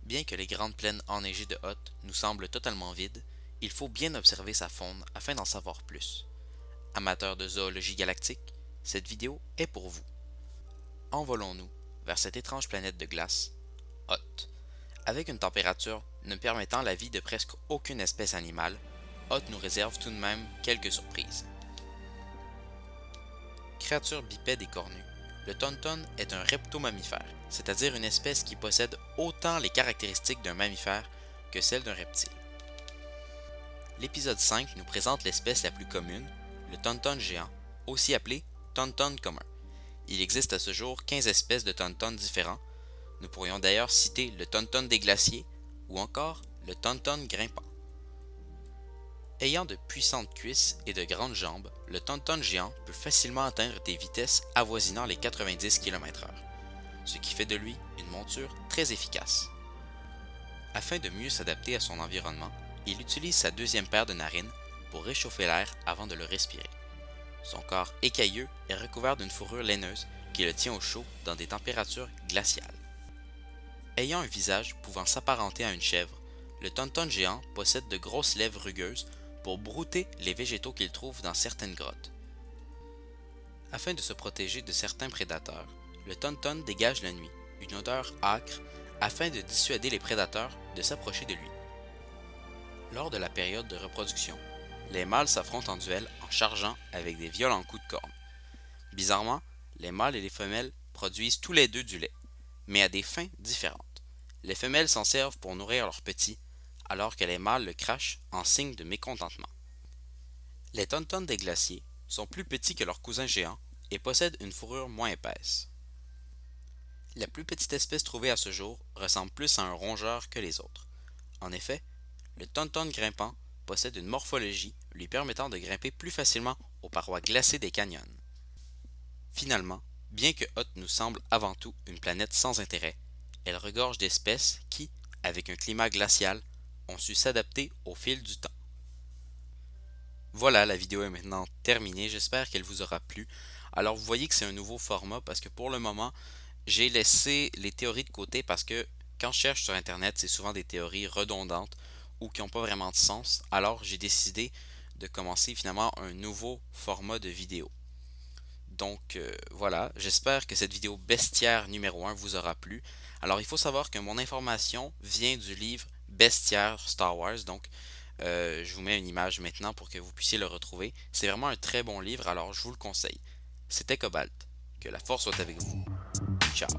Bien que les grandes plaines enneigées de Hoth nous semblent totalement vides, il faut bien observer sa faune afin d'en savoir plus. Amateurs de zoologie galactique, cette vidéo est pour vous. Envolons-nous vers cette étrange planète de glace, Hoth. Avec une température ne permettant la vie de presque aucune espèce animale, Hoth nous réserve tout de même quelques surprises. Créature bipède et cornue, le tauntaun est un reptomammifère, c'est-à-dire une espèce qui possède autant les caractéristiques d'un mammifère que celles d'un reptile. L'épisode 5 nous présente l'espèce la plus commune, le tauntaun géant, aussi appelé tauntaun commun. Il existe à ce jour 15 espèces de tauntauns différents. Nous pourrions d'ailleurs citer le tauntaun des glaciers ou encore le tauntaun grimpant. Ayant de puissantes cuisses et de grandes jambes, le tauntaun géant peut facilement atteindre des vitesses avoisinant les 90 km/h, ce qui fait de lui une monture très efficace. Afin de mieux s'adapter à son environnement, il utilise sa deuxième paire de narines pour réchauffer l'air avant de le respirer. Son corps écailleux est recouvert d'une fourrure laineuse qui le tient au chaud dans des températures glaciales. Ayant un visage pouvant s'apparenter à une chèvre, le tauntaun géant possède de grosses lèvres rugueuses pour brouter les végétaux qu'il trouve dans certaines grottes. Afin de se protéger de certains prédateurs, le tauntaun dégage la nuit une odeur âcre afin de dissuader les prédateurs de s'approcher de lui. Lors de la période de reproduction, les mâles s'affrontent en duel en chargeant avec des violents coups de corne. Bizarrement, les mâles et les femelles produisent tous les deux du lait, mais à des fins différentes. Les femelles s'en servent pour nourrir leurs petits, alors que les mâles le crachent en signe de mécontentement. Les tauntauns des glaciers sont plus petits que leurs cousins géants et possèdent une fourrure moins épaisse. La plus petite espèce trouvée à ce jour ressemble plus à un rongeur que les autres. En effet, le tauntaun grimpant possède une morphologie lui permettant de grimper plus facilement aux parois glacées des canyons. Finalement, bien que Hoth nous semble avant tout une planète sans intérêt, elle regorge d'espèces qui, avec un climat glacial, ont su s'adapter au fil du temps. Voilà, la vidéo est maintenant terminée, j'espère qu'elle vous aura plu. Alors vous voyez que c'est un nouveau format parce que pour le moment, j'ai laissé les théories de côté parce que quand je cherche sur internet, c'est souvent des théories redondantes ou qui n'ont pas vraiment de sens. Alors j'ai décidé de commencer finalement un nouveau format de vidéo. Donc voilà, j'espère que cette vidéo bestiaire numéro 1 vous aura plu. Alors il faut savoir que mon information vient du livre Bestiaire Star Wars, donc je vous mets une image maintenant pour que vous puissiez le retrouver. C'est vraiment un très bon livre, alors je vous le conseille. C'était Cobalt. Que la force soit avec vous. Ciao.